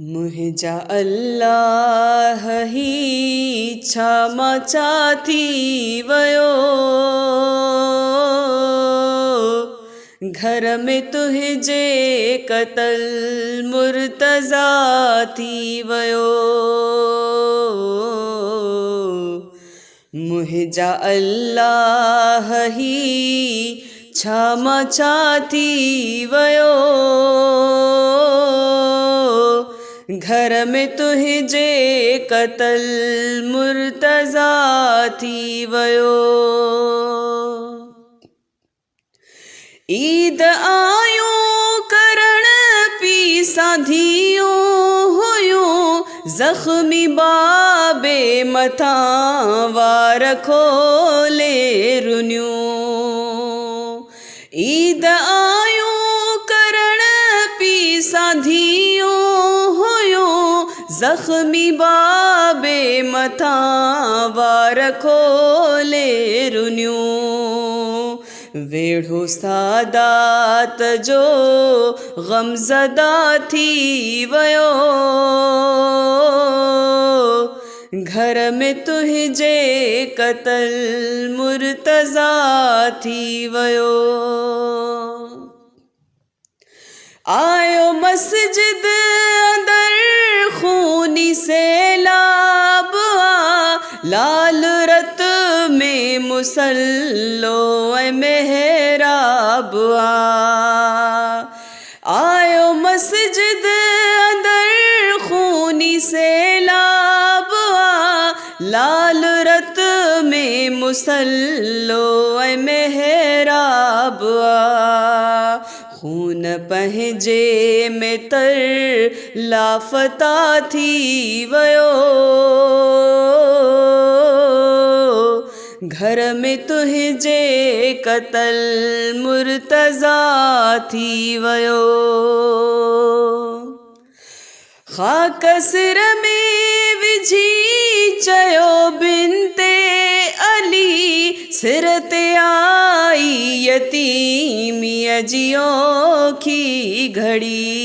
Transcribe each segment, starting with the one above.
मुहिंजा अल्लाह ही क्षमा चाथी वयो, घर में तुझे कतल मुर्तज़ा थी वयो। मुहिंजा अल्लाह ही क्षमा चाथी वयो, घर में तुझे कतल मुर्तज़ा थी वयो। ईद आयो करण पी साधियो हुयो, ज़ख्मी बाबे मथा वार खोले रुन्यो। ईद आयो करण पी साधियो हुयो, ज़ख्मी बाबे मथा वार खोले रुन्यो। वेढ़ो सादात जो गमज़दा थी वयो, घर में तुझे कतल मुर्तज़ा थी वयो। आयो मस्जिद अंदर खूनी सैलाब आ, लाल रत में मुसल्लो मेहराब आ। आयो मस्जिद अंदर खूनी सैलाब आ, लाल रत में मुसल्लो मेहराब आ। खून पहजे में तर लाफता थी वयो, घर में तुझे कतल मुर्तज़ा थी वयो। खाकसर में विझी चयो बिनते अली, सिर ते आई यतीमी अजियो की घड़ी।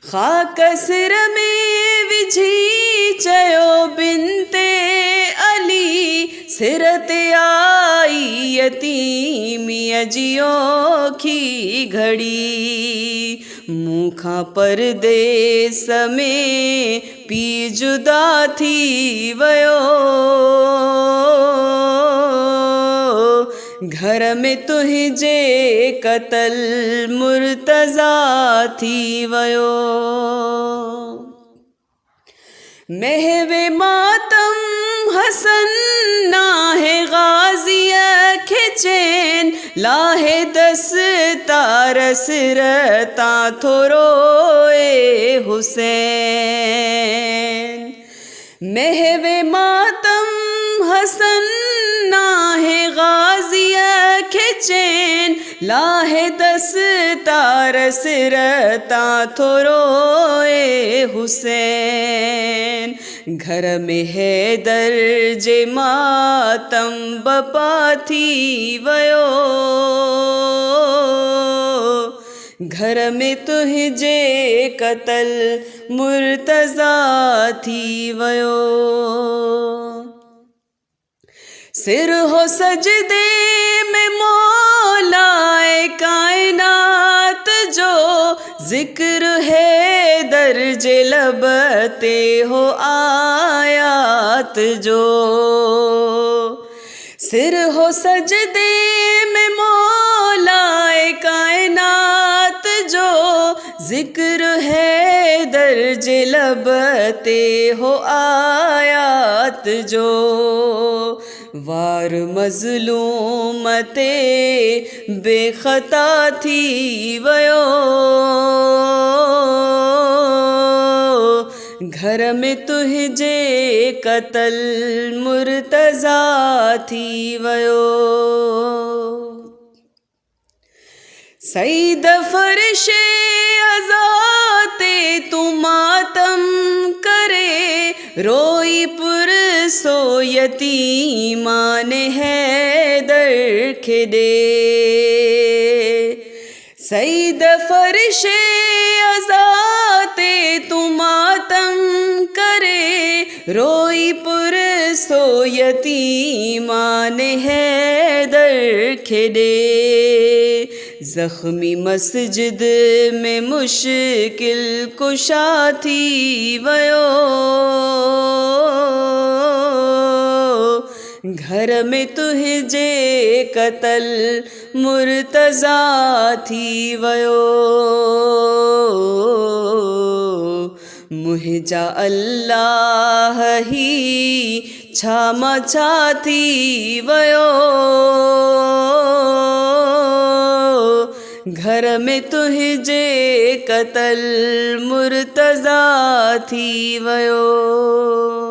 खाकसर में विझी चयो बिनते अली, सिर ते आई यतीमी अजियो की घड़ी। मुखा परदेस में पी जुदा थी वयो, घर में तुझे कतल मुर्तज़ा थी वयो। महवे मातम हसन नाहे गाजिया खिचैन, लाहे दस्तार सिरता थोरोए हुसैन। महवे मातम हसन नाहे गाजिया खिचैन, लाहे दस्तार सिरता थोरोए हुसैन। घर में हैदर जे मातम बपा थी वयो, घर में तुझे कतल मुर्तज़ा थी वयो। सिर हो सजदे में मौलाए कायनात जो, जिक्र है दर्जे लबते हो आयात जो। सिर हो सजदे में मौलाए कायनात जो, जिक्र है दर्जे लबते हो आयात जो। वार मज़लूमते बेखता थी वयो, घर में तुझे कतल मुर्तज़ा थी वयो। सईद फरशे अज़ाते तू मातम करे, रोई पुरसो यतीमान हैदर खिदे। सईद फरशे अज़ाते रोई पुर सो यतीमान हैदर खेॾे ज़ख़्मी मस्जिद में मुश्किल कुशा थी वियो घर में तुंहिंजे क़तल मुर्तज़ा थी वियो मुंहिंजा अल्लाह ही छा मां छा थी वियो घर में तुंहिंजे क़तल मुर्तज़ा थी वियो।